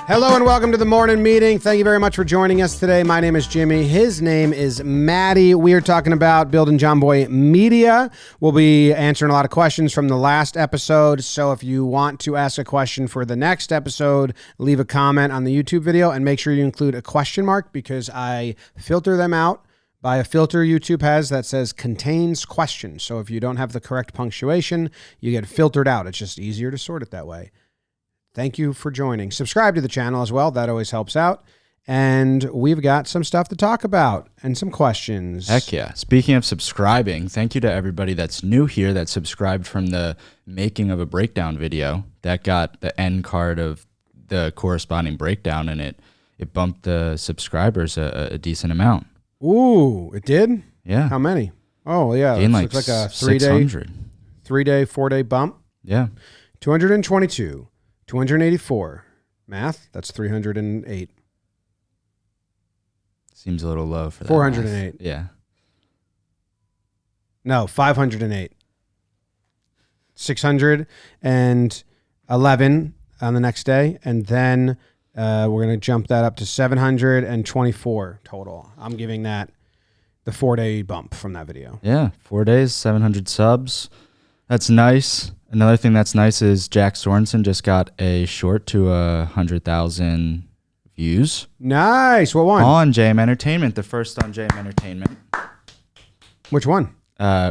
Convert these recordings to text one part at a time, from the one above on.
Hello and welcome to the morning meeting. Thank you very much for joining us today. My name is Jimmy. His name is Maddie. We are talking about building Jomboy Media. We'll be answering a lot of questions from the last episode. So if you want to ask a question for the next episode, leave a comment on the YouTube video and make sure you include a question mark because I filter them out by a filter YouTube has that says contains questions. So if you don't have the correct punctuation, you get filtered out. It's just easier to sort it that way. Thank you for joining. Subscribe to the channel as well. That always helps out. And we've got some stuff to talk about and some questions. Heck yeah. Speaking of subscribing, thank you to everybody that's new here that subscribed from the making of a breakdown video. That got the end card of the corresponding breakdown, and it bumped the subscribers a decent amount. Ooh, it did? Yeah. How many? Oh, yeah. Gained like looks like a 600. 4-day bump. Yeah. 222. 284. Math, that's 308. Seems a little low for that. 408. Math. Yeah. No, 508. 611 on the next day. And then we're going to jump that up to 724 total. I'm giving that the 4-day bump from that video. Yeah. 4 days, 700 subs. That's nice. Another thing that's nice is Jack Sorensen just got a short to 100,000 views. Nice. What one? On JM Entertainment, the first on JM Entertainment. Which one?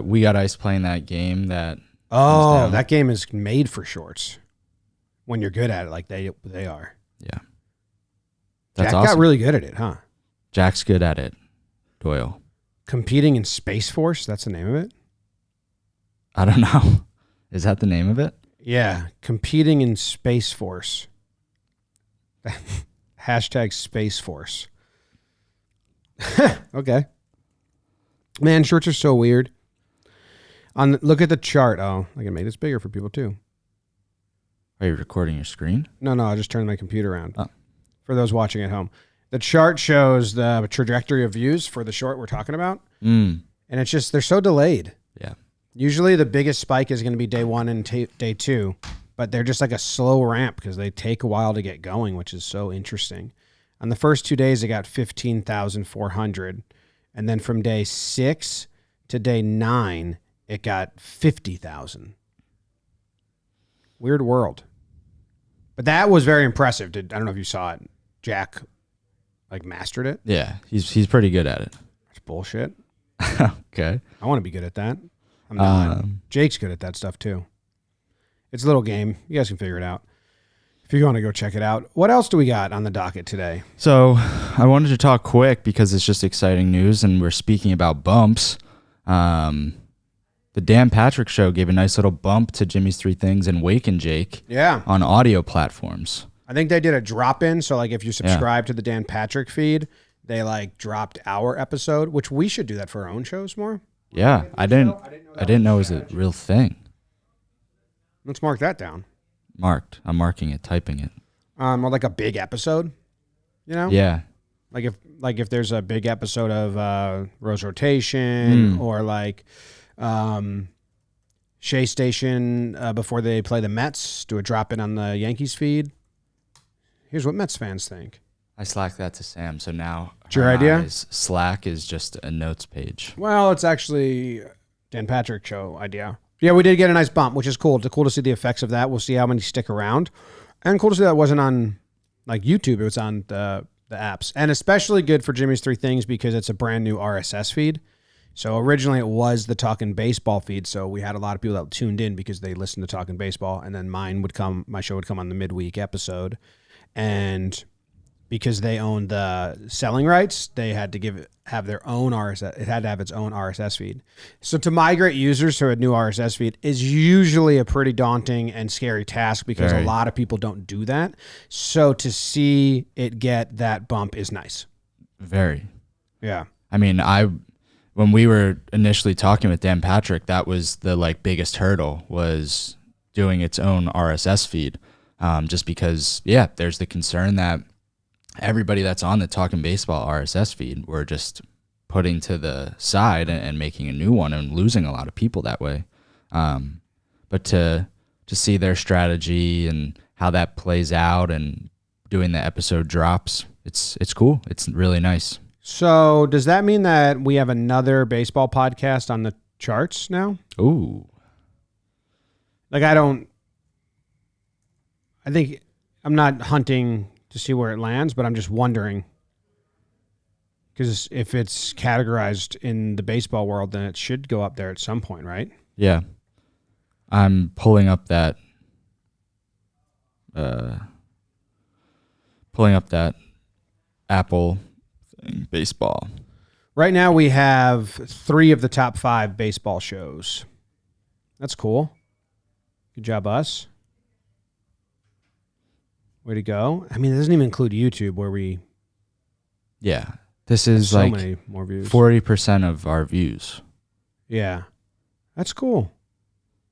We Got Ice playing that game that. Oh, that game is made for shorts. When you're good at it, like they are. Yeah. That's Jack awesome. got really good at it, huh? Jack's good at it. Doyle. Competing in Space Force, that's the name of it? I don't know. Is that the name of it? Yeah, competing in Space Force. Hashtag Space Force. Okay. Man, shorts are so weird. Look at the chart. Oh, I can make this bigger for people too. Are you recording your screen? No, I just turned my computer around. Oh. For those watching at home. The chart shows the trajectory of views for the short we're talking about. And it's just, they're so delayed. Yeah. Usually the biggest spike is going to be day one and day two, but they're just like a slow ramp because they take a while to get going, which is so interesting. On the first 2 days, it got 15,400. And then from day 6 to day 9, it got 50,000. Weird world. But that was very impressive. I don't know if you saw it. Jack mastered it. Yeah, he's pretty good at it. It's bullshit. Okay. I want to be good at that. I'm not. Jake's good at that stuff too. It's a little game. You guys can figure it out. If you want to go check it out. What else do we got on the docket today? So I wanted to talk quick because it's just exciting news and we're speaking about bumps. The Dan Patrick Show gave a nice little bump to Jimmy's Three Things and Wake and Jake on audio platforms. I think they did a drop-in. So if you subscribe to the Dan Patrick feed, they dropped our episode, which we should do that for our own shows more. Yeah, I didn't know it was a real thing. Let's mark that down. Marked. I'm marking it, typing it. Or like a big episode, you know? Yeah. Like if there's a big episode of Rose Rotation or Shea Station before they play the Mets, do a drop in on the Yankees feed. Here's what Mets fans think. I slacked that to Sam, so now it's your idea? Slack is just a notes page. Well, it's actually Dan Patrick Show idea. Yeah, we did get a nice bump, which is cool. It's cool to see the effects of that. We'll see how many stick around. And cool to see that it wasn't on YouTube. It was on the apps. And especially good for Jimmy's Three Things because it's a brand new RSS feed. So originally it was the Talkin Baseball feed. So we had a lot of people that tuned in because they listened to Talkin Baseball. And then my show would come on the midweek episode. And because they owned the selling rights, they had to have their own RSS. It had to have its own RSS feed. So to migrate users to a new RSS feed is usually a pretty daunting and scary task because a lot of people don't do that. So to see it get that bump is nice. Very. Yeah. I mean, when we were initially talking with Dan Patrick, that was the biggest hurdle was doing its own RSS feed. Just because, there's the concern that everybody that's on the Talkin Baseball RSS feed, we're just putting to the side and making a new one and losing a lot of people that way. But to see their strategy and how that plays out and doing the episode drops. It's cool. It's really nice. So does that mean that we have another baseball podcast on the charts now? Ooh. Like I think I'm not hunting to see where it lands, but I'm just wondering. Because if it's categorized in the baseball world, then it should go up there at some point, right? Yeah. I'm pulling up that Apple thing, baseball. Right now we have 3 of the top 5 baseball shows. That's cool. Good job, us. Way to go. I mean, it doesn't even include YouTube where we... Yeah. This is so like many more views. 40% of our views. Yeah. That's cool.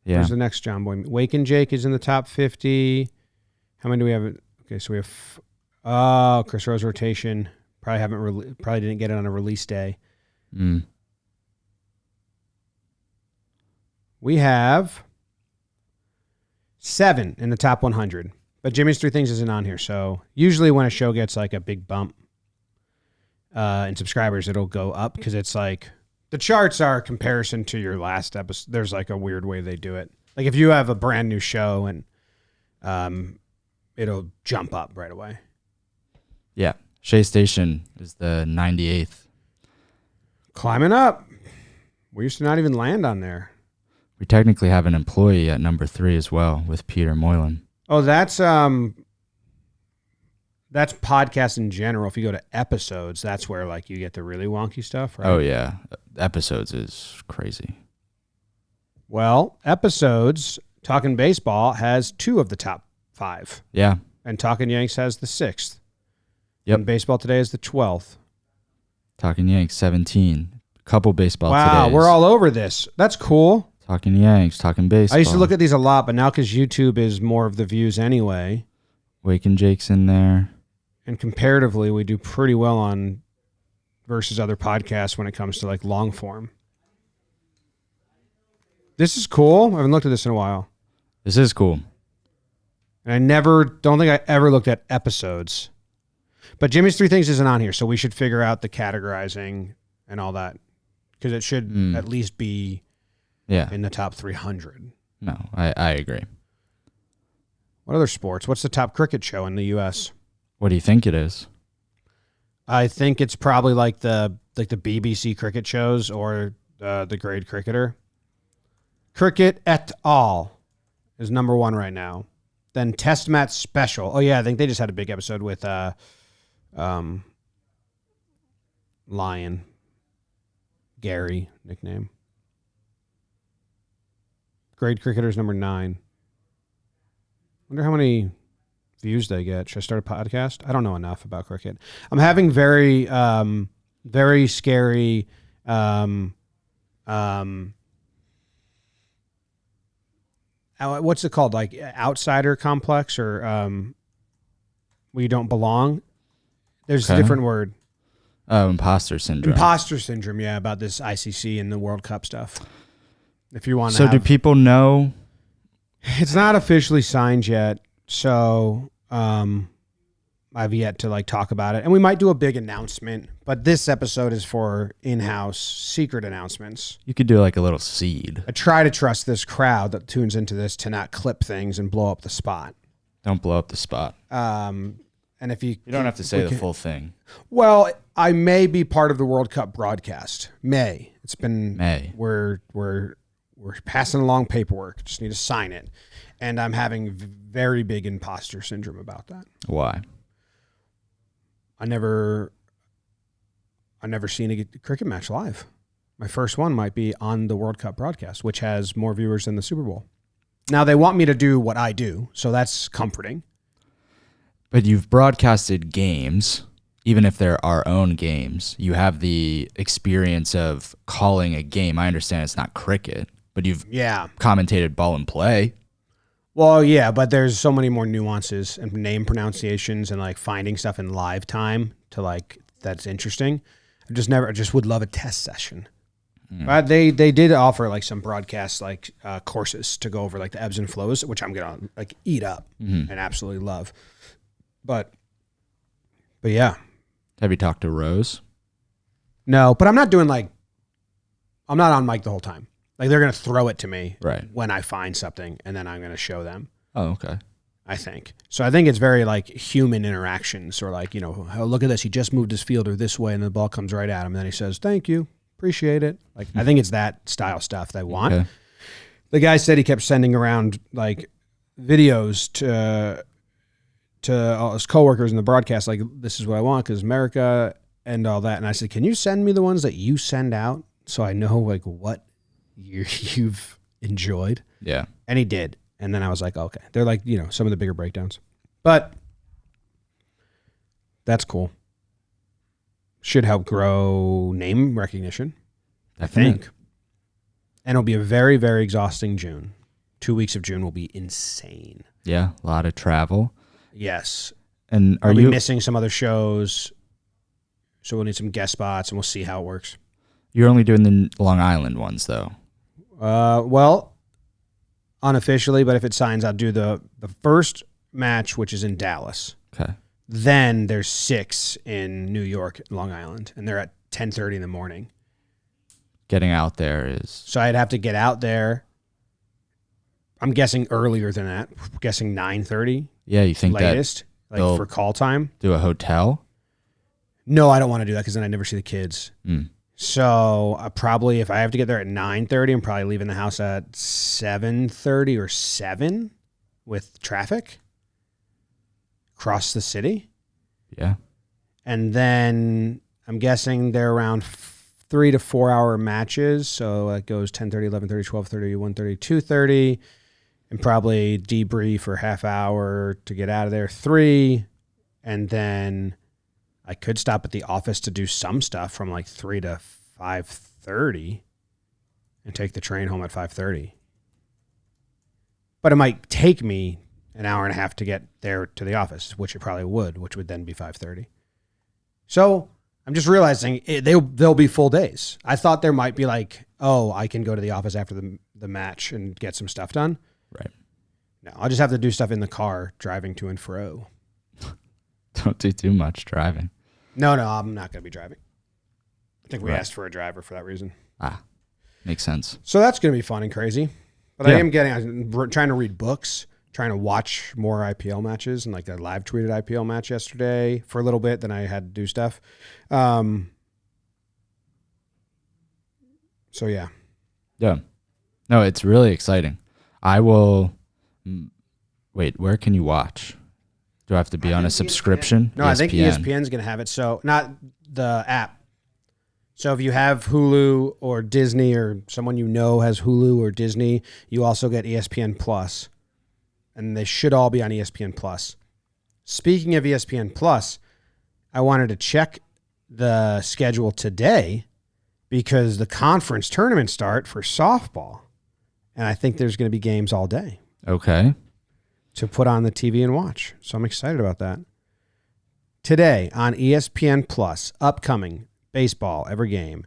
Yeah. Where's the next Jomboy? Wake and Jake is in the top 50. How many do we have? Okay, so we have Chris Rose rotation. Probably didn't get it on a release day. We have 7 in the top 100. But Jimmy's 3 Things isn't on here. So usually when a show gets like a big bump in subscribers, it'll go up because it's like the charts are a comparison to your last episode. There's like a weird way they do it. Like if you have a brand new show and it'll jump up right away. Yeah. Shea Station is the 98th. Climbing up. We used to not even land on there. We technically have an employee at number 3 as well with Peter Moylan. Oh, that's podcast in general. If you go to episodes, that's where like you get the really wonky stuff, right? Oh yeah. Episodes is crazy. Well, episodes, Talkin Baseball has 2 of the top 5. Yeah. And Talkin Yanks has the 6th. Yep. And Baseball Today is the 12th. Talkin Yanks 17. Couple baseball Wow, todays. we're all over this. That's cool. Talkin Yanks, Talkin Baseball. I used to look at these a lot, but now because YouTube is more of the views anyway. Wake and Jake's in there. And comparatively, we do pretty well on versus other podcasts when it comes to like long form. This is cool. I haven't looked at this in a while. This is cool. And I don't think I ever looked at episodes. But Jimmy's 3 Things isn't on here, so we should figure out the categorizing and all that. Because it should at least be in the top 300. No, I agree. What other sports? What's the top cricket show in the U.S.? What do you think it is? I think it's probably like the BBC cricket shows or the Grade Cricketer. Cricket et al. Is number 1 right now. Then Test Match Special. Oh yeah, I think they just had a big episode with Lion. Gary, nickname. Grade Cricketer's number 9. Wonder how many views they get. Should I start a podcast? I don't know enough about cricket. I'm having very scary what's it called? Like outsider complex or where you don't belong. There's a different word. Imposter syndrome. Imposter syndrome, yeah, about this ICC and the World Cup stuff. If you want to So do people know? It's not officially signed yet, so I've yet to like talk about it. And we might do a big announcement, but this episode is for in-house secret announcements. You could do like a little seed. I try to trust this crowd that tunes into this to not clip things and blow up the spot. Don't blow up the spot. And if you don't have to say the full thing. Well, I may be part of the World Cup broadcast. It's been May. We're passing along paperwork. Just need to sign it. And I'm having very big imposter syndrome about that. Why? I never seen a cricket match live. My first one might be on the World Cup broadcast, which has more viewers than the Super Bowl. Now they want me to do what I do, so that's comforting. But you've broadcasted games, even if they're our own games. You have the experience of calling a game. I understand it's not cricket, but you've commentated ball and play. Well, yeah, but there's so many more nuances and name pronunciations and like finding stuff in live time to like that's interesting. I just would love a test session. But they did offer like some broadcast like courses to go over like the ebbs and flows, which I'm gonna like eat up and absolutely love. But But yeah. Have you talked to Rose? No, but I'm not doing I'm not on mic the whole time. Like they're going to throw it to me when I find something and then I'm going to show them. Oh, okay. I think. So I think it's very like human interactions or like, oh, look at this. He just moved his fielder this way and the ball comes right at him. And then he says, thank you. Appreciate it. Like, I think it's that style stuff they want. Okay. The guy said he kept sending around like videos to all his coworkers in the broadcast. Like, this is what I want because America and all that. And I said, can you send me the ones that you send out so I know like what you've enjoyed? Yeah. And he did. And then I was like, okay. They're like, some of the bigger breakdowns. But that's cool. Should help grow name recognition, I think. And it'll be a very, very exhausting June. 2 weeks of June will be insane. Yeah, a lot of travel. Yes. And I'll be missing some other shows. So we'll need some guest spots, and we'll see how it works. You're only doing the Long Island ones, though. Well, unofficially, but if it signs, I'll do the first match, which is in Dallas. Okay. Then there's 6 in New York, Long Island, and they're at 10:30 in the morning. Getting out there is... So I'd have to get out there. I'm guessing earlier than that. I'm guessing 9:30. Yeah, you think latest, that like for call time. Do a hotel? No, I don't want to do that because then I never see the kids. So probably if I have to get there at 9:30, I'm probably leaving the house at 7:30 or 7 with traffic. Cross the city. Yeah. And then I'm guessing they're around 3 to 4 hour matches. So it goes 10:30, 11:30, 12:30, 1:30, 2:30, and probably debrief for half hour to get out of there 3. And then I could stop at the office to do some stuff from like 3 to 5:30 and take the train home at 5:30. But it might take me an hour and a half to get there to the office, which it probably would, which would then be 5:30. So I'm just realizing they'll be full days. I thought there might be like, oh, I can go to the office after the match and get some stuff done. Right. No, I'll just have to do stuff in the car driving to and fro. Don't do too much driving. No, I'm not going to be driving. I think we asked for a driver for that reason. Makes sense. So that's going to be fun and crazy. But I'm trying to read books, trying to watch more IPL matches, and like I live tweeted IPL match yesterday for a little bit. Then I had to do stuff. So yeah. Yeah. No, it's really exciting. I will. Wait, where can you watch? Do I have to be on a subscription? No, ESPN. I think ESPN's going to have it. So not the app. So if you have Hulu or Disney or someone has Hulu or Disney, you also get ESPN Plus. And they should all be on ESPN Plus. Speaking of ESPN Plus, I wanted to check the schedule today because the conference tournaments start for softball. And I think there's going to be games all day. Okay. To put on the TV and watch. So I'm excited about that. Today on ESPN Plus, upcoming baseball, every game.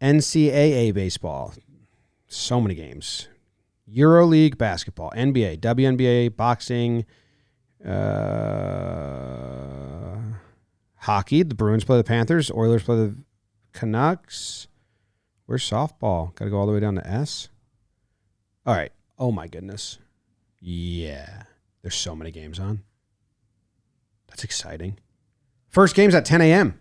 NCAA baseball, so many games. EuroLeague basketball, NBA, WNBA, boxing, hockey. The Bruins play the Panthers. Oilers play the Canucks. Where's softball? Got to go all the way down to S. All right. Oh, my goodness. Yeah. There's so many games on. That's exciting. First game's at 10 a.m.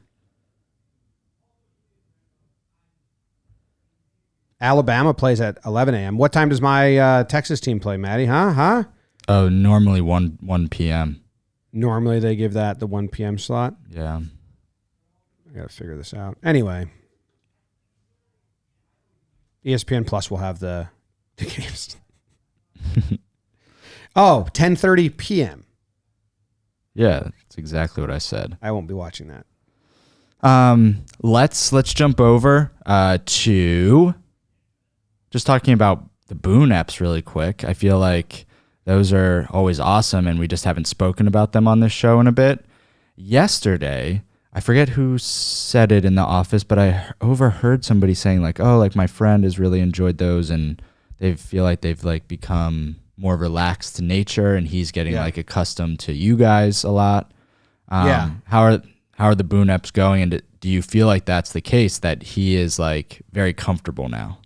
Alabama plays at 11 a.m. What time does my Texas team play, Maddie? Huh? Oh, normally 1 p.m. Normally they give that the 1 p.m. slot? Yeah. I got to figure this out. Anyway. ESPN Plus will have the games. 10:30 p.m. Yeah, that's exactly what I said. I won't be watching that. Let's jump over to just talking about the Boone apps really quick. I feel like those are always awesome, and we just haven't spoken about them on this show in a bit. Yesterday, I forget who said it in the office, but I overheard somebody saying like, "Oh, like my friend has really enjoyed those, and they feel like they've like become more relaxed to nature, and he's getting like accustomed to you guys a lot." How how are the Boone eps going? And do you feel like that's the case, that he is like very comfortable now?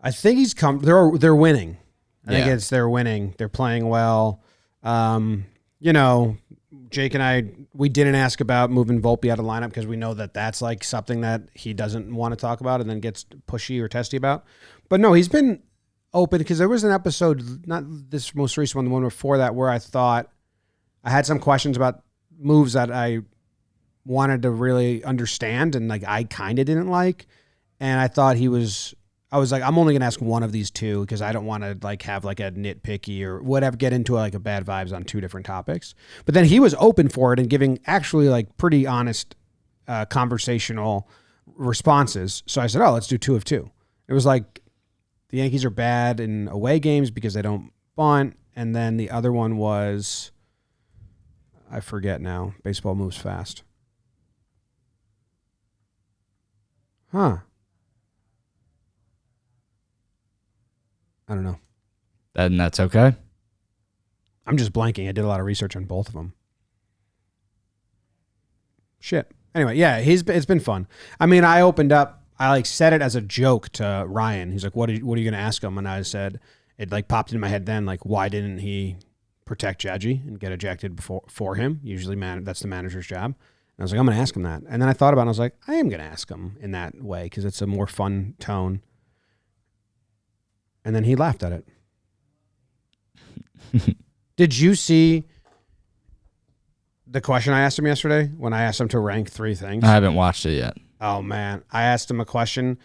I think he's they're winning. I think they're winning. They're playing well. You know, Jake and I, we didn't ask about moving Volpe out of lineup because we know that that's like something that he doesn't want to talk about and then gets pushy or testy about. But no, he's been open because there was an episode, not this most recent one, the one before that, where I thought I had some questions about moves that I wanted to really understand and like I kind of didn't like. And I thought I was like, I'm only going to ask one of these two because I don't want to like have like a nitpicky or whatever, get into like a bad vibes on two different topics. But then he was open for it and giving actually like pretty honest conversational responses. So I said, oh, let's do 2 of 2. It was like the Yankees are bad in away games because they don't bunt. And then the other one was, I forget now. Baseball moves fast. Huh. I don't know. And that's okay. I'm just blanking. I did a lot of research on both of them. Shit. Anyway, yeah, it's been fun. I mean, I opened up. I like said it as a joke to Ryan. He's like, "What are you going to ask him?" And I said, it like popped in my head then, like, why didn't he protect Judgy and get ejected for him? Usually, that's the manager's job. And I was like, I'm going to ask him that. And then I thought about it. And I was like, I am going to ask him in that way because it's a more fun tone. And then he laughed at it. Did you see the question I asked him yesterday when I asked him to rank 3 things? I haven't watched it yet. Oh, man. I asked him a question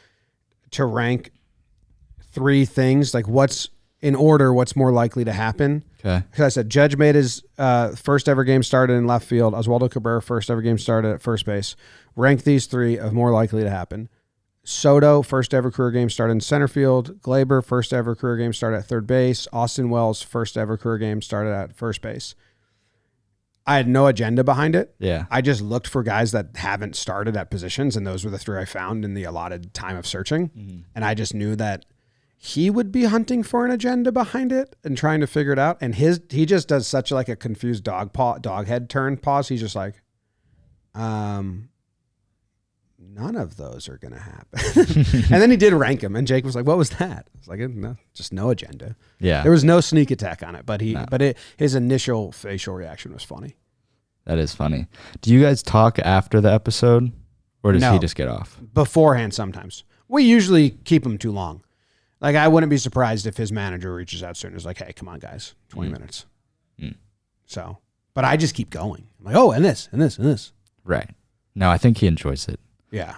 to rank 3 things, like what's in order, what's more likely to happen. Okay. Because I said Judge made his first ever game started in left field. Oswaldo Cabrera, first ever game started at first base. Rank these 3 of more likely to happen. Soto, first ever career game started in center field. Glaber, first ever career game started at third base. Austin Wells, first ever career game started at first base. I had no agenda behind it. Yeah. I just looked for guys that haven't started at positions, and those were the 3 I found in the allotted time of searching. Mm-hmm. And I just knew that he would be hunting for an agenda behind it and trying to figure it out. And he just does such like a confused dog head turn pause. He's just like, none of those are going to happen. And then he did rank them. And Jake was like, what was that? I was like, no, just no agenda. Yeah. There was no sneak attack on it, but his initial facial reaction was funny. That is funny. Do you guys talk after the episode or does he just get off? Beforehand sometimes. We usually keep him too long. Like, I wouldn't be surprised if his manager reaches out soon and is like, hey, come on, guys, 20 minutes. So, but I just keep going. I'm like, oh, and this, and this, and this. Right. No, I think he enjoys it. Yeah.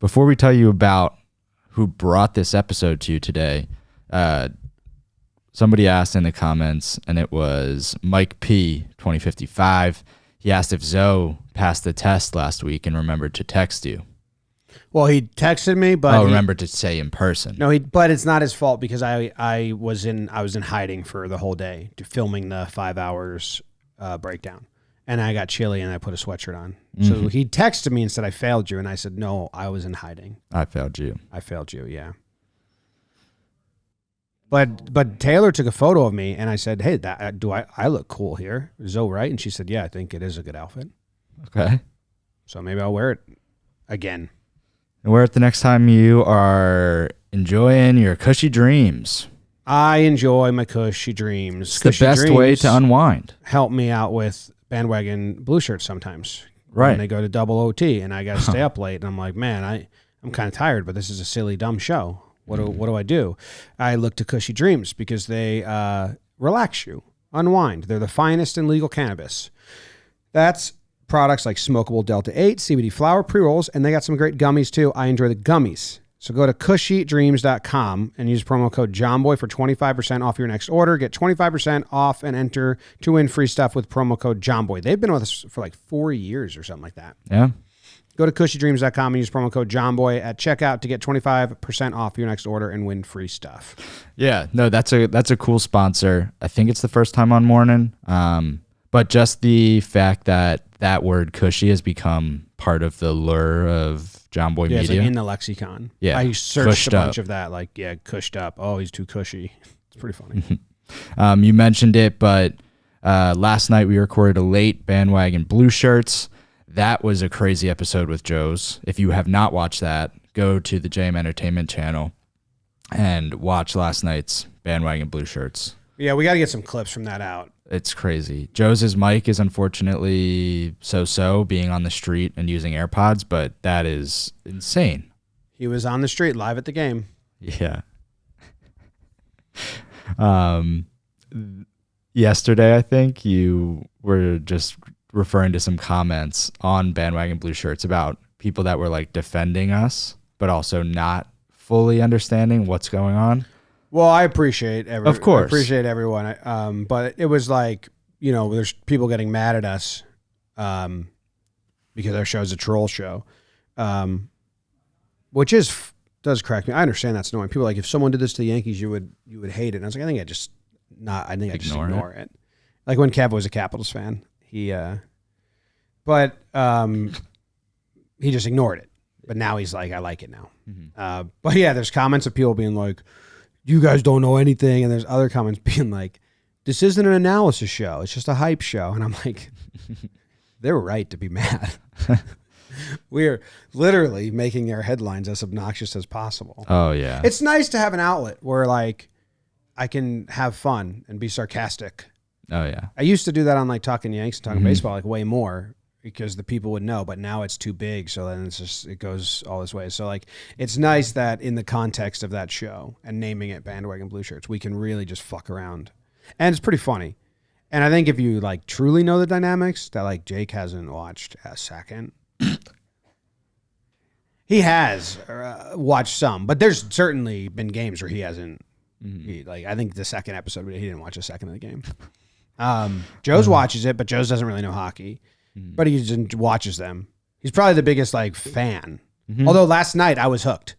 Before we tell you about who brought this episode to you today, somebody asked in the comments, and it was Mike P 2055. He asked if Zoe passed the test last week and remembered to text you. Well, he texted me, but remembered to say in person. No, but it's not his fault because I was in hiding for the whole day filming the 5 hours breakdown. And I got chilly and I put a sweatshirt on. Mm-hmm. So he texted me and said, I failed you. And I said, no, I was in hiding. I failed you. Yeah. But Taylor took a photo of me and I said, hey, I look cool here? Zoe, right? And she said, yeah, I think it is a good outfit. Okay. So maybe I'll wear it again. And wear it the next time you are enjoying your cushy dreams. I enjoy my cushy dreams. It's the best way to unwind. Help me out with Bandwagon Blueshirts sometimes. Right. When they go to double OT and I got to stay up late and I'm like, man, I'm kind of tired, but this is a silly, dumb show. What do I do? I look to Cushy Dreams because they relax you, unwind. They're the finest in legal cannabis. That's products like smokable Delta 8, CBD flower pre-rolls, and they got some great gummies too. I enjoy the gummies. So go to cushydreams.com and use promo code Jomboy for 25% off your next order. Get 25% off and enter to win free stuff with promo code Jomboy. They've been with us for like 4 years or something like that. Yeah. Go to cushydreams.com and use promo code Jomboy at checkout to get 25% off your next order and win free stuff. Yeah, no, that's a cool sponsor. I think it's the first time on Morning. But just the fact that word cushy has become part of the lure of Jomboy Media. It's like in the lexicon. Yeah. I searched a bunch of that, like, cushed up. Oh, he's too cushy. It's pretty funny. You mentioned it, but Last night we recorded a late Bandwagon Blueshirts. That was a crazy episode with Joe's. If you have not watched that, go to the JM Entertainment channel and watch last night's Bandwagon Blueshirts. Yeah, we got to get some clips from that out. It's crazy. Joe's mic is unfortunately so-so, being on the street and using AirPods, but that is insane. He was on the street live at the game. Yeah. Yesterday, I think you were just referring to some comments on Bandwagon Blueshirts about people that were like defending us, but also not fully understanding what's going on. Well, I appreciate Of course. I appreciate everyone. But it was like, there's people getting mad at us because our show's a troll show, which does crack me. I understand that's annoying. People are like, if someone did this to the Yankees, you would hate it. And I was like, I just ignore it. Like when Kev was a Capitals fan, he just ignored it. But now he's like, I like it now. Mm-hmm. But yeah, there's comments of people being like, you guys don't know anything. And there's other comments being like, this isn't an analysis show. It's just a hype show. And I'm like, they're right to be mad. We're literally making their headlines as obnoxious as possible. Oh, yeah. It's nice to have an outlet where like I can have fun and be sarcastic. Oh, yeah. I used to do that on like Talkin Yanks and Talkin Baseball like way more because the people would know, but now it's too big. So then it goes all this way. So like, it's nice that in the context of that show and naming it Bandwagon Blueshirts, we can really just fuck around. And it's pretty funny. And I think if you like truly know the dynamics that like Jake hasn't watched a second, he has watched some, but there's certainly been games where he hasn't. I think the second episode, he didn't watch a second of the game. Joe's watches it, but Joe's doesn't really know hockey. But he just watches them. He's probably the biggest like fan. Although last night I was hooked.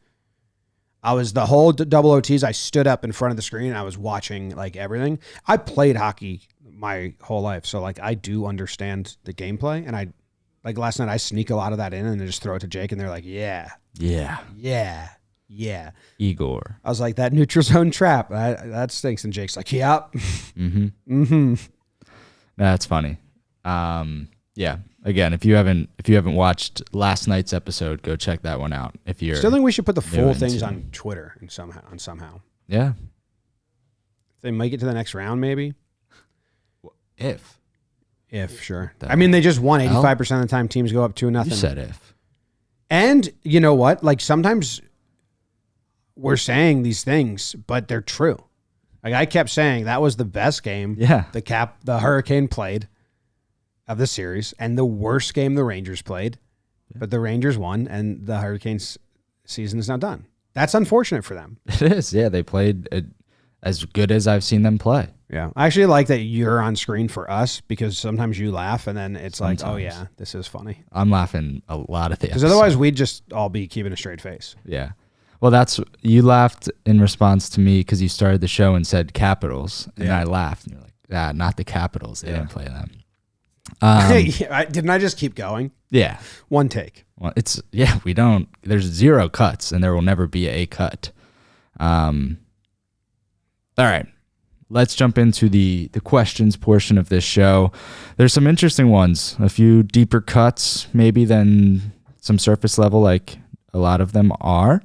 I was the whole double OTs. I stood up in front of the screen and I was watching like everything. I played hockey my whole life, so like I do understand the gameplay. And I like last night I sneak a lot of that in and then just throw it to Jake, and they're like, yeah. Igor. I was like, that neutral zone trap that stinks, and Jake's like, yep. That's funny. Yeah. Again, if you haven't watched last night's episode, go check that one out. If you're still think we should put the full things on Twitter and somehow. Yeah. If they make it to the next round, maybe. If sure. I mean, they just won 85% of the time. Teams go up 2-0. You said if. And you know what? Like sometimes we're saying these things, but they're true. Like I kept saying that was the best game. Yeah. The Hurricane played of the series, and the worst game the Rangers played, but the Rangers won, and the Hurricanes season is now done. That's unfortunate for them. It is. Yeah, they played as good as I've seen them play. Yeah, I actually like that you're on screen for us because sometimes you laugh, and then it's like, oh yeah, this is funny. I'm laughing a lot at the because otherwise we'd just all be keeping a straight face. Yeah. Well, you laughed in response to me because you started the show and said Capitals, and I laughed, and you're like, not the Capitals. They didn't play them. Didn't I just keep going? Yeah. One take. Well, there's 0 cuts, and there will never be a cut. All right. Let's jump into the questions portion of this show. There's some interesting ones, a few deeper cuts maybe than some surface level, like a lot of them are,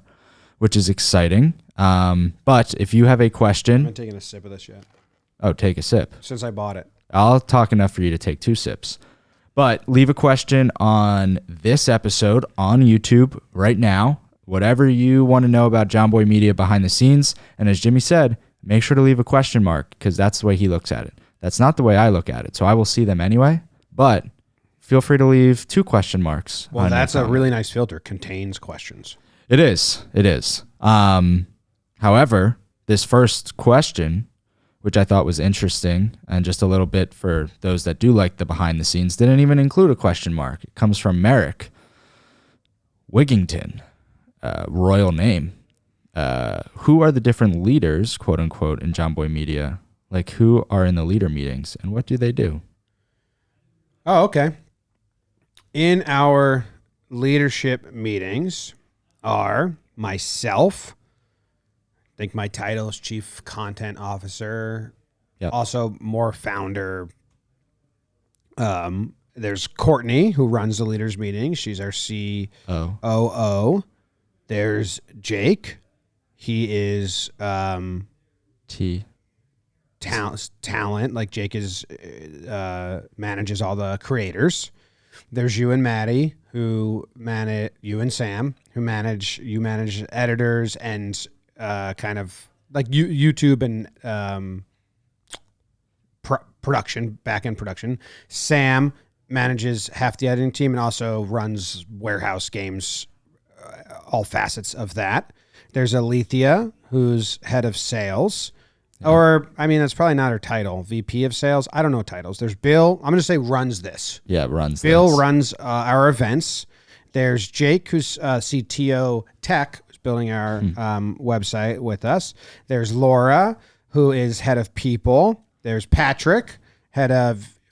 which is exciting. But if you have a question... I haven't taken a sip of this yet. Oh, take a sip. Since I bought it. I'll talk enough for you to take 2 sips. But leave a question on this episode on YouTube right now. Whatever you want to know about Jomboy Media behind the scenes. And as Jimmy said, make sure to leave a question mark because that's the way he looks at it. That's not the way I look at it. So I will see them anyway. But feel free to leave 2 question marks. Well, that's a really nice filter. Contains questions. It is. It is. However, this first question, which I thought was interesting, and just a little bit for those that do like the behind the scenes, didn't even include a question mark. It comes from Merrick Wigington, royal name. Who are the different leaders, quote unquote, in Jomboy Media? Like, who are in the leader meetings, and what do they do? Oh, okay. In our leadership meetings are myself. I think my title is Chief Content Officer. Yep. Also more founder, There's Courtney, who runs the leaders meeting. She's our COO. There's Jake. He is talent. Like Jake is manages all the creators. There's you and Maddie, who manage you and Sam, who manage editors and kind of like YouTube and production, back-end production. Sam manages half the editing team and also runs warehouse games, all facets of that. There's Alethea, who's head of sales. Yeah. Or, I mean, that's probably not her title. VP of sales. I don't know titles. There's Bill. I'm going to say runs this. Yeah, runs Bill this. runs our events. There's Jake, who's CTO tech, who's building our website with us. There's Laura, who is head of people. There's Patrick,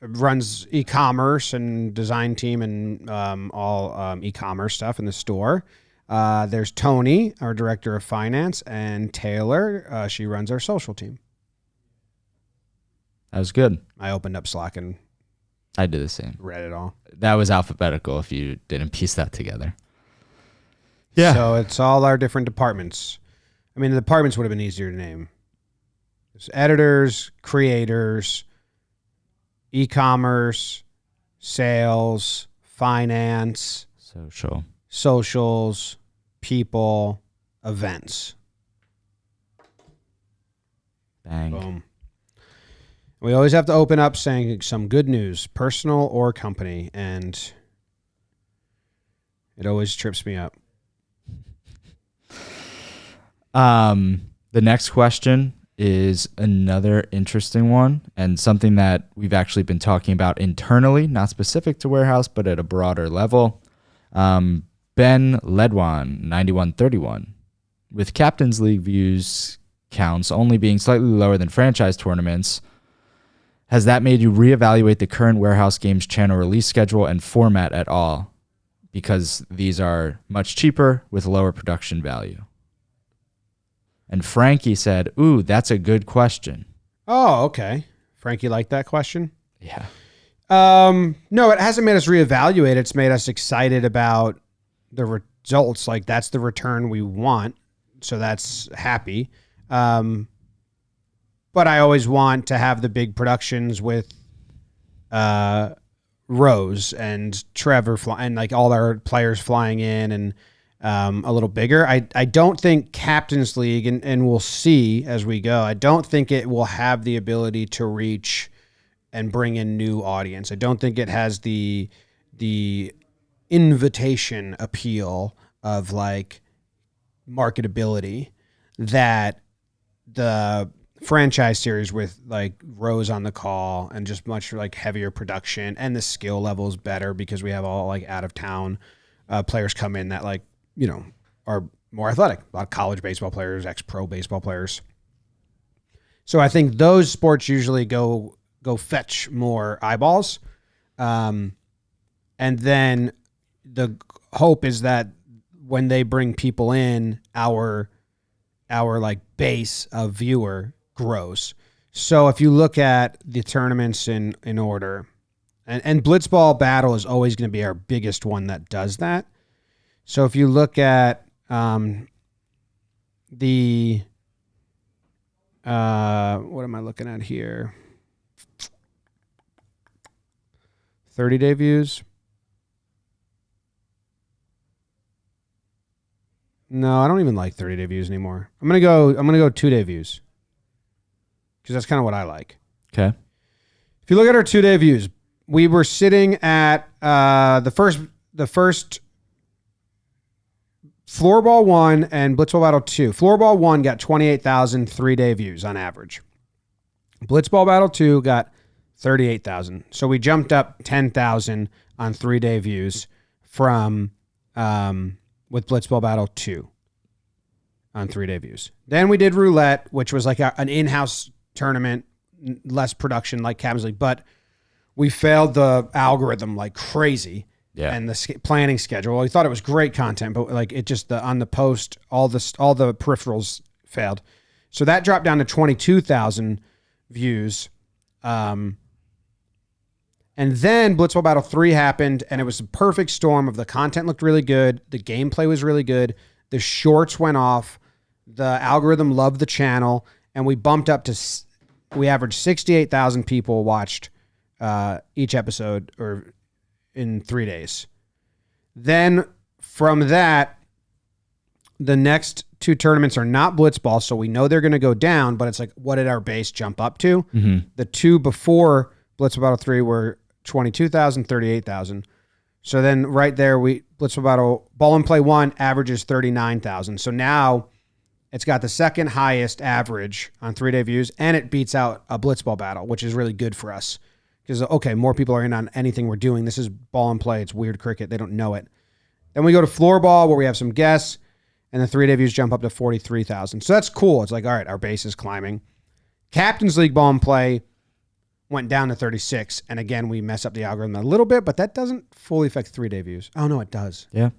runs e-commerce and design team and all e-commerce stuff in the store. There's Tony, our director of finance, and Taylor. She runs our social team. That was good. I opened up Slack and I did the same. Read it all. That was alphabetical if you didn't piece that together. Yeah. So it's all our different departments. I mean, the departments would have been easier to name. It's editors, creators, e-commerce, sales, finance, socials, people, events. Bang. Boom. We always have to open up saying some good news, personal or company, and it always trips me up. The next question is another interesting one and something that we've actually been talking about internally, not specific to Warehouse, but at a broader level. Ben Ledwan, 9131. With Captain's League views counts only being slightly lower than franchise tournaments, has that made you reevaluate the current Warehouse Games channel release schedule and format at all? Because these are much cheaper with lower production value. And Frankie said, ooh, that's a good question. Oh, okay. Frankie liked that question? Yeah. No, it hasn't made us reevaluate. It's made us excited about the results. Like, that's the return we want. So that's happy. But I always want to have the big productions with Rose and Trevor and like all our players flying in and a little bigger. I don't think Captain's League, and we'll see as we go, I don't think it will have the ability to reach and bring in new audience. I don't think it has the invitation appeal of like marketability that the franchise series with like Rose on the call and just much like heavier production, and the skill levels better because we have all like out of town players come in that like, you know, are more athletic. A lot of college baseball players, ex-pro baseball players. So I think those sports usually go fetch more eyeballs. And then the hope is that when they bring people in, our like base of viewer grows. So if you look at the tournaments in order, and Blitzball Battle is always going to be our biggest one that does that. So if you look at what am I looking at here? 30-day views. No, I don't even like 30-day views anymore. I'm gonna go 2-day views because that's kind of what I like. Okay. If you look at our 2-day views, we were sitting at the first Floorball 1 and Blitzball Battle 2. Floorball 1 got 28,000 3-day views on average. Blitzball Battle 2 got 38,000. So we jumped up 10,000 on 3-day views from with Blitzball Battle 2 on 3-day views. Then we did Roulette, which was like an in-house tournament, less production like Captain's League, but we failed the algorithm like crazy. Yeah. And the planning schedule. We thought it was great content, but like it just on the post, all the peripherals failed. So that dropped down to 22,000 views. And And then Blitzball Battle 3 happened, and it was a perfect storm of the content looked really good. The gameplay was really good. The shorts went off. The algorithm loved the channel, and we bumped up to, we averaged 68,000 people watched each episode or in 3 days. Then from that, the next 2 tournaments are not Blitzball, so we know they're going to go down, but it's like, what did our base jump up to? Mm-hmm. The 2 before Blitzball Battle 3 were 22,000, 38,000. So then right there, Blitzball Battle Ball and Play 1 averages 39,000. So now it's got the second highest average on 3-day views, and it beats out a Blitzball Battle, which is really good for us. Because, okay, more people are in on anything we're doing. This is Ball and Play. It's weird cricket. They don't know it. Then we go to Floorball, where we have some guests, and the 3-day views jump up to 43,000. So that's cool. It's like, all right, our base is climbing. Captain's League Ball and Play went down to 36. And again, we mess up the algorithm a little bit, but that doesn't fully affect 3-day views. Oh, no, it does. Yeah.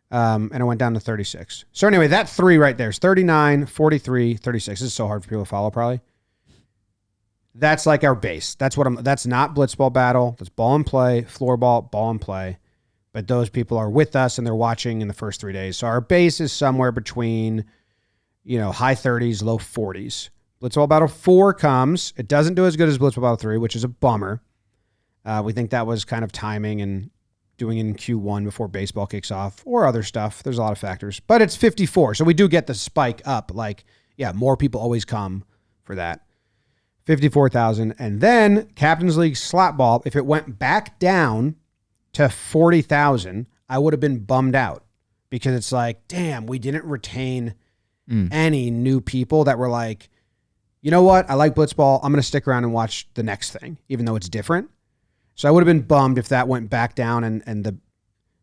And it went down to 36. So anyway, that 3 right there is 39, 43, 36. This is so hard for people to follow, probably. That's like our base. That's not Blitzball Battle. That's Ball and Play, Floorball, Ball and Play. But those people are with us and they're watching in the first 3 days. So our base is somewhere between, high 30s, low 40s. Blitzball Battle 4 comes. It doesn't do as good as Blitzball Battle 3, which is a bummer. We think that was kind of timing and doing it in Q1 before baseball kicks off or other stuff. There's a lot of factors. But it's 54, so we do get the spike up. More people always come for that. 54,000. And then Captain's League Slot Ball, if it went back down to 40,000, I would have been bummed out because it's like, damn, we didn't retain any new people that were like, you know what? I like Blitzball. I'm going to stick around and watch the next thing, even though it's different. So I would have been bummed if that went back down and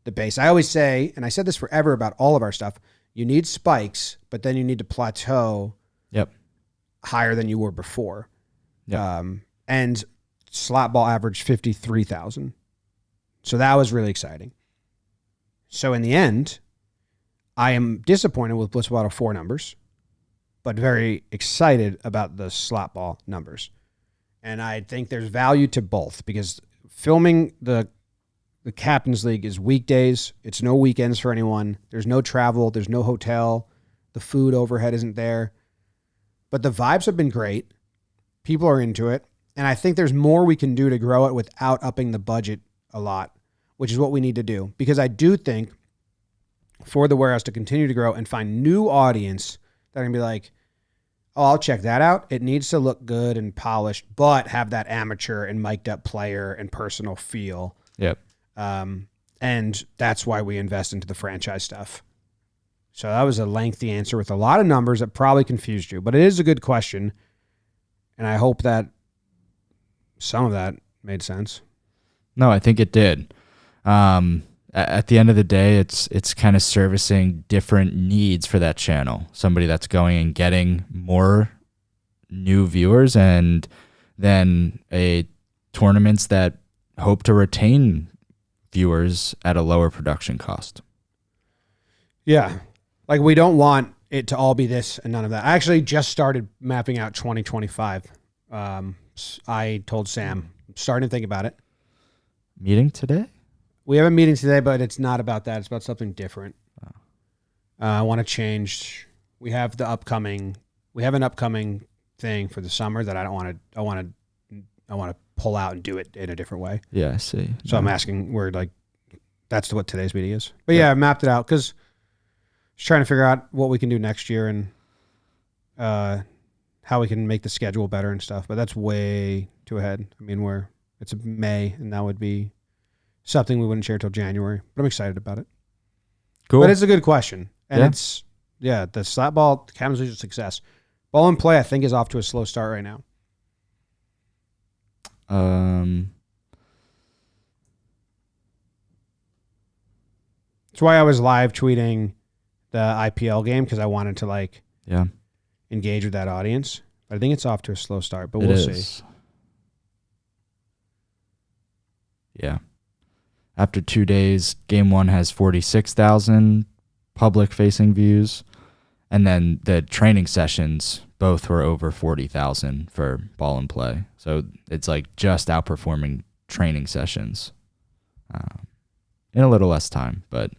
the base. I always say, and I said this forever about all of our stuff, you need spikes, but then you need to plateau higher than you were before. Yep. And Slot Ball averaged 53,000. So that was really exciting. So in the end, I am disappointed with Blitzball Battle 4 numbers, but very excited about the Slot Ball numbers. And I think there's value to both because filming the Captain's League is weekdays. It's no weekends for anyone. There's no travel. There's no hotel. The food overhead isn't there. But the vibes have been great. People are into it. And I think there's more we can do to grow it without upping the budget a lot, which is what we need to do. Because I do think for the warehouse to continue to grow and find new audience that are going to be like, oh, I'll check that out. It needs to look good and polished, but have that amateur and mic'd up player and personal feel. Yep. And that's why we invest into the franchise stuff. So that was a lengthy answer with a lot of numbers that probably confused you, but it is a good question. And I hope that some of that made sense. No, I think it did. At the end of the day, it's kind of servicing different needs for that channel. Somebody that's going and getting more new viewers, and then tournaments that hope to retain viewers at a lower production cost. Yeah. Like we don't want it to all be this and none of that. I actually just started mapping out 2025. I told Sam, I'm starting to think about it. Meeting today? We have a meeting today, but it's not about that. It's about something different. I want to change. We have an upcoming thing for the summer that I want to pull out and do it in a different way. Yeah, I see. So I'm asking that's what today's meeting is. But yeah, I mapped it out because I was trying to figure out what we can do next year and how we can make the schedule better and stuff. But that's way too ahead. I mean, it's May, and that would be something we wouldn't share till January. But I'm excited about it. Cool. But it's a good question. And the slap ball, the Captain's League is a success. Ball and Play, I think, is off to a slow start right now. That's why I was live tweeting the IPL game, because I wanted to engage with that audience. But I think it's off to a slow start, but we'll see. Yeah. After 2 days, game 1 has 46,000 public-facing views, and then the training sessions both were over 40,000 for Ball and Play. So it's just outperforming training sessions in a little less time, but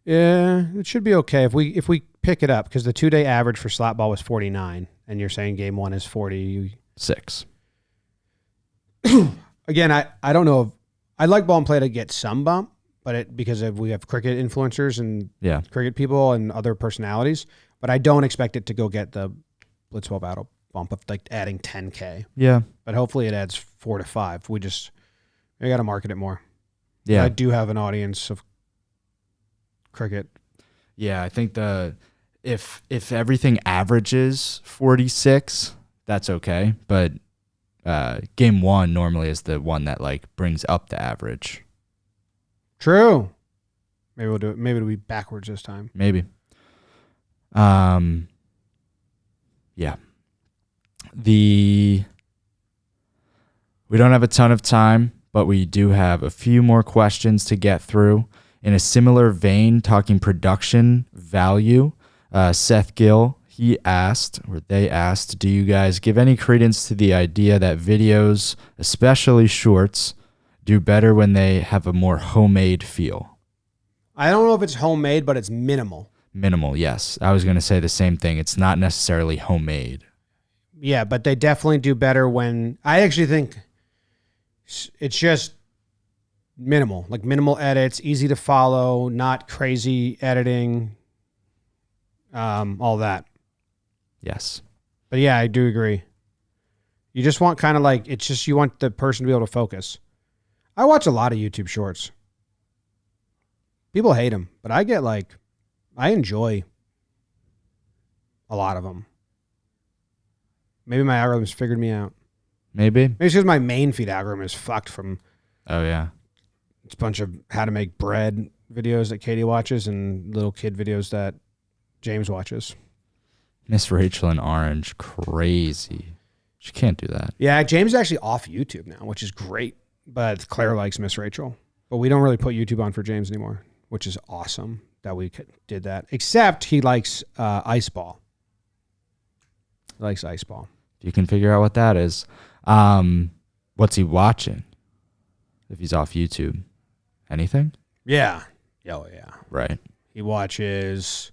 yeah, it should be okay if we pick it up, because the 2-day average for slap ball was 49, and you're saying game 1 is 46. Again, I don't know if I'd like ball and play to get some bump, but because we have cricket influencers and cricket people and other personalities, but I don't expect it to go get the Blitzball battle bump of like adding 10K. Yeah, but hopefully it adds 4 to 5. We got to market it more. Yeah, I do have an audience of cricket. Yeah, I think if everything averages 46, that's okay. But game 1 normally is the one that like brings up the average. True. Maybe we'll do it. Maybe it'll be backwards this time. Maybe. Yeah. We don't have a ton of time, but we do have a few more questions to get through. In a similar vein, talking production value, Seth Gill, they asked, do you guys give any credence to the idea that videos, especially shorts, do better when they have a more homemade feel? I don't know if it's homemade, but it's minimal. Minimal, yes. I was going to say the same thing. It's not necessarily homemade. Yeah, but they definitely do better when... I actually think it's just minimal. Like minimal edits, easy to follow, not crazy editing, all that. Yes. But yeah, I do agree. You just want kind of like... It's just you want the person to be able to focus. I watch a lot of YouTube shorts. People hate them, but I get like... I enjoy a lot of them. Maybe my algorithm's figured me out. Maybe it's because my main feed algorithm is fucked from... Oh, yeah. It's a bunch of how to make bread videos that Katie watches and little kid videos that James watches. Miss Rachel in Orange, crazy. She can't do that. Yeah, James is actually off YouTube now, which is great. But Claire likes Miss Rachel. But we don't really put YouTube on for James anymore, which is awesome that we did that. Except he likes Ice Ball. He likes Ice Ball. If you can figure out what that is. What's he watching if he's off YouTube? Anything? Yeah. Oh, yeah. Right. He watches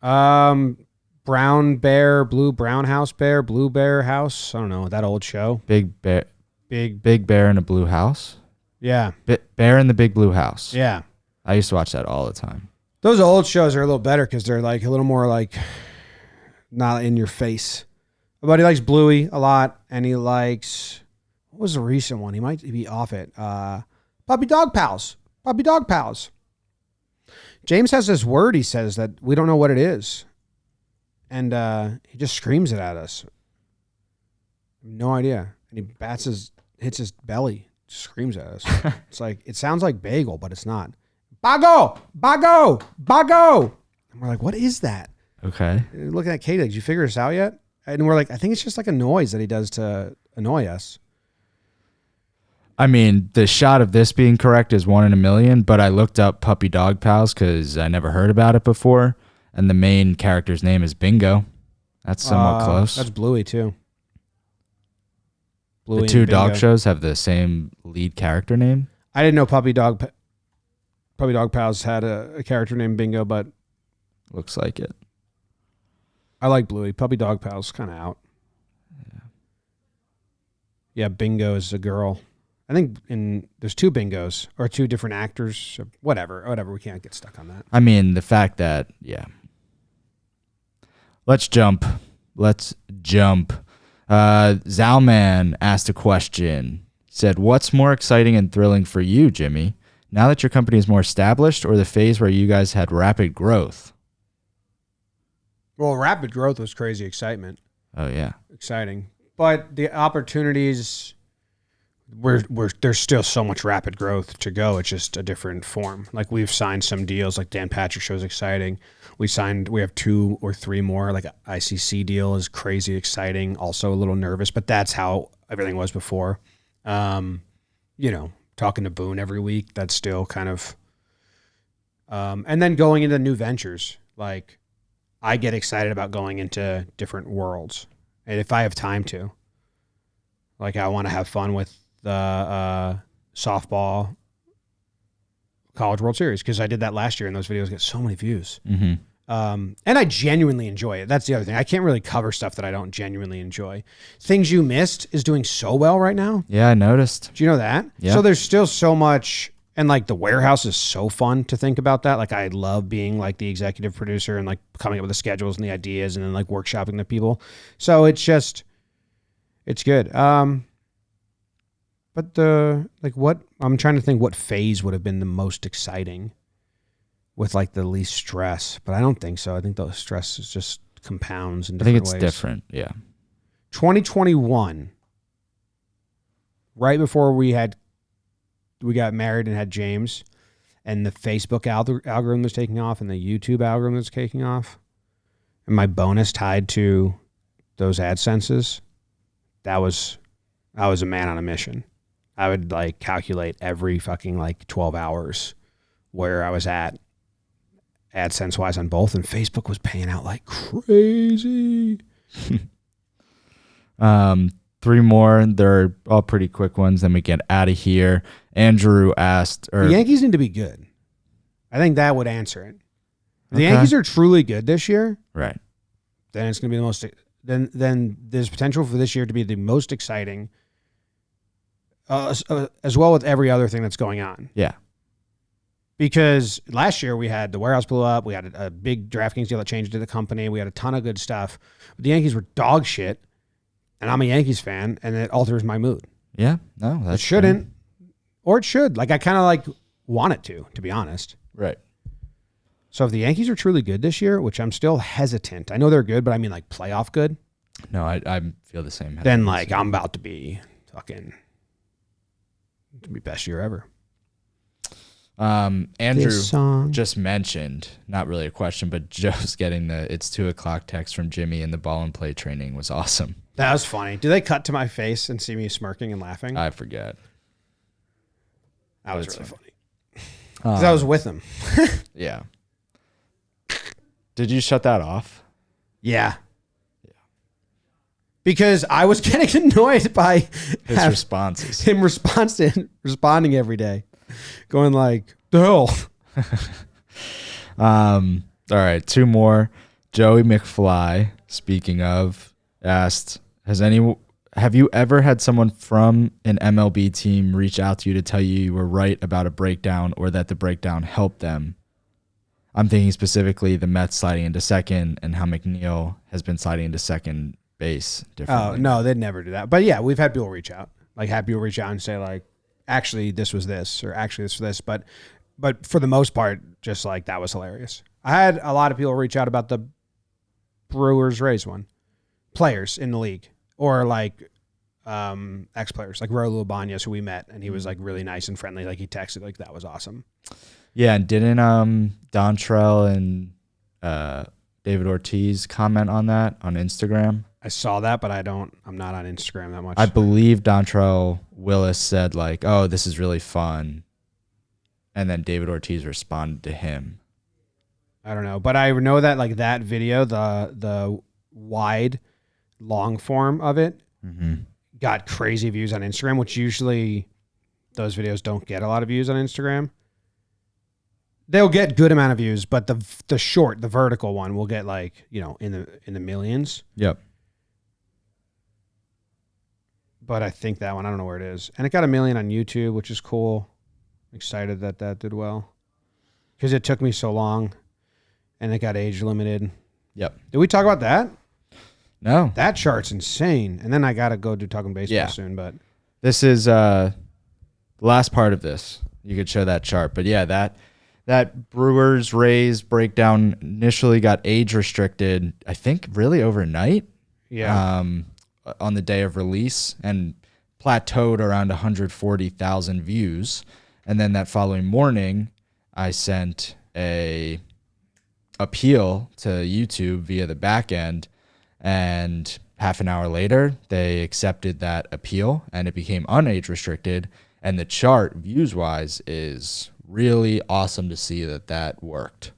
Brown Bear, Brown House Bear, Blue Bear House. I don't know, that old show. Big Bear in a Blue House? Yeah. Bear in the Big Blue House. Yeah. I used to watch that all the time. Those old shows are a little better because they're like a little more like not in your face. But he likes Bluey a lot, and he likes... What was the recent one? He might be off it. Puppy Dog Pals. Puppy Dog Pals. James has this word he says that we don't know what it is. And he just screams it at us. No idea. And he hits his belly, screams at us. It's like, it sounds like bagel, but it's not. Bago! Bago! Bago! And we're like, what is that? Okay. Looking at Katie, like, did you figure this out yet? And we're like, I think it's just like a noise that he does to annoy us. I mean, the shot of this being correct is 1 in a million, but I looked up Puppy Dog Pals because I never heard about it before, and the main character's name is Bingo. That's somewhat close. That's Bluey, too. Bluey the two dog shows have the same lead character name? I didn't know Puppy Dog Pals had a character named Bingo, but... Looks like it. I like Bluey. Puppy Dog Pals kind of out. Yeah, Bingo is a girl. I think there's 2 Bingos or 2 different actors. Whatever. We can't get stuck on that. I mean, the fact that, yeah. Let's jump. Zalman asked a question. He said, what's more exciting and thrilling for you, Jimmy, now that your company is more established, or the phase where you guys had rapid growth? Well, rapid growth was crazy excitement. Oh, yeah. Exciting. But the opportunities... there's still so much rapid growth to go. It's just a different form. Like, we've signed some deals, like Dan Patrick show is exciting. We have 2 or 3 more. Like, ICC deal is crazy exciting. Also a little nervous, but that's how everything was before. Talking to Boone every week, that's still kind of, and then going into new ventures. Like, I get excited about going into different worlds. And if I have time to, Like I want to have fun with the softball College World Series because I did that last year and those videos get so many views. Mm-hmm. And I genuinely enjoy it. That's the other thing. I can't really cover stuff that I don't genuinely enjoy. Things You Missed is doing so well right now. Yeah, I noticed. Do you know that? Yeah. So there's still so much, and like the warehouse is so fun to think about that. Like I love being like the executive producer and like coming up with the schedules and the ideas and then like workshopping the people. So it's good. But I'm trying to think what phase would have been the most exciting with like the least stress, but I don't think so. I think the stress is just compounds in different ways. I think it's different. Yeah. 2021, right before we got married and had James, and the Facebook algorithm was taking off and the YouTube algorithm was taking off, and my bonus tied to those AdSenses, I was a man on a mission. I would like calculate every fucking like 12 hours where I was at AdSense wise on both, and Facebook was paying out like crazy. 3 more. They're all pretty quick ones. Then we get out of here. Andrew asked, The Yankees need to be good. I think that would answer it. If the Okay. Yankees are truly good this year, right. then it's going to be the most. Then there's potential for this year to be the most exciting, as well with every other thing that's going on. Yeah. Because last year we had the warehouse blew up. We had a big DraftKings deal that changed to the company. We had a ton of good stuff. But the Yankees were dog shit, and I'm a Yankees fan, and it alters my mood. Yeah. No, that It shouldn't, or it should. Like I kind of like want it to be honest. Right. So if the Yankees are truly good this year, which I'm still hesitant, I know they're good, but I mean like playoff good. No, I feel the same. Then like I'm about to be fucking to be best year ever. Andrew This song. just mentioned, not really a question, but Joe's getting the "it's 2:00" text from Jimmy, and the ball and play training was awesome. That was funny. Do they cut to my face and see me smirking and laughing? I forget. That was That's really funny. 'Cause I was with him. Yeah. Did you shut that off? Yeah. Because I was getting annoyed by His responses. him responding every day, going like, "The hell." All right, 2 more. Joey McFly, speaking of, asked, have you ever had someone from an MLB team reach out to you to tell you were right about a breakdown or that the breakdown helped them? I'm thinking specifically the Mets sliding into second and how McNeil has been sliding into second base differently. Oh, no, they'd never do that. But yeah, we've had people reach out. Like have people reach out and say like, actually this was this, or actually this was this. But for the most part, just like that was hilarious. I had a lot of people reach out about the Brewers-Rays one. Players in the league. Or like ex-players, like Raul Ibanez, who we met, and he was like really nice and friendly. Like he texted, like that was awesome. Yeah, and didn't Dontrell and David Ortiz comment on that on Instagram? I saw that, but I'm not on Instagram that much. I believe Dontrell Willis said like, "Oh, this is really fun," and then David Ortiz responded to him. I don't know, but I know that like that video, the wide, long form of it, got crazy views on Instagram, which usually those videos don't get a lot of views on Instagram. They'll get good amount of views, but the short, the vertical one will get like, in the millions. Yep. But I think that one, I don't know where it is. And it got 1 million on YouTube, which is cool. Excited that did well. Because it took me so long and it got age limited. Yep. Did we talk about that? No. That chart's insane. And then I got to go do Talking Baseball soon. But this is the last part of this. You could show that chart. But yeah, that Brewers-Rays breakdown initially got age restricted, I think really overnight. yeah. On the day of release and plateaued around 140,000 views. And then that following morning, I sent a appeal to YouTube via the back end, and half an hour later, they accepted that appeal and it became unage restricted. And the chart views-wise is really awesome to see that worked.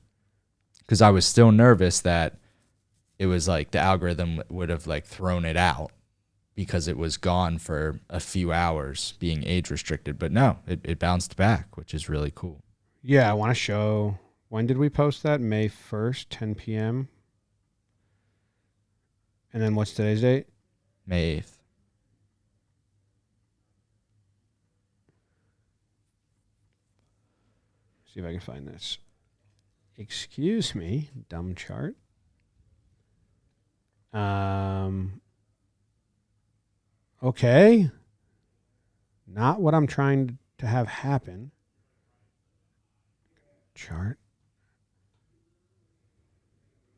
Because I was still nervous that it was like the algorithm would have like thrown it out. because it was gone for a few hours being age restricted. But no, it bounced back, which is really cool. Yeah, I want to show. When did we post that? May 1st, 10 p.m. And then what's today's date? May 8th. See if I can find this. Excuse me, dumb chart. Okay. Not what I'm trying to have happen. Chart.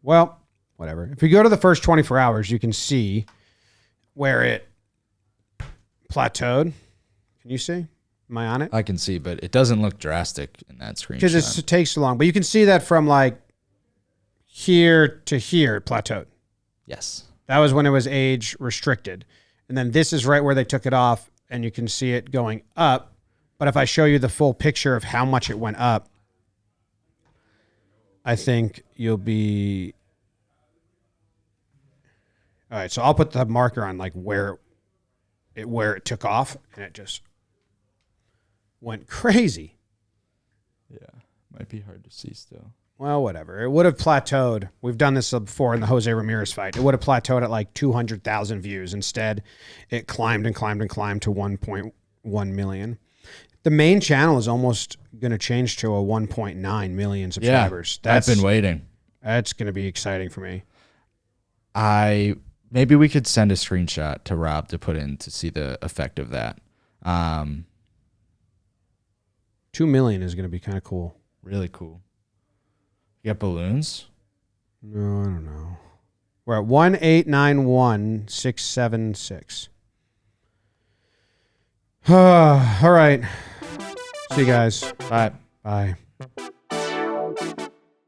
Well, whatever. If you go to the first 24 hours, you can see where it plateaued. Can you see? Am I on it? I can see, but it doesn't look drastic in that screenshot. Because it takes so long. But you can see that from like here to here, it plateaued. Yes. That was when it was age restricted. And then this is right where they took it off, and you can see it going up. But if I show you the full picture of how much it went up, I think you'll be... All right, so I'll put the marker on like where it took off, and it just went crazy. Yeah, might be hard to see still. Well, whatever. It would have plateaued. We've done this before in the Jose Ramirez fight. It would have plateaued at like 200,000 views. Instead, it climbed and climbed and climbed to 1.1 million. The main channel is almost going to change to a 1.9 million subscribers. Yeah, I've been waiting. That's going to be exciting for me. Maybe we could send a screenshot to Rob to put in to see the effect of that. 2 million is going to be kind of cool. Really cool. You got balloons? No, I don't know. We're at 1891676. All right. See you guys. Bye. Bye.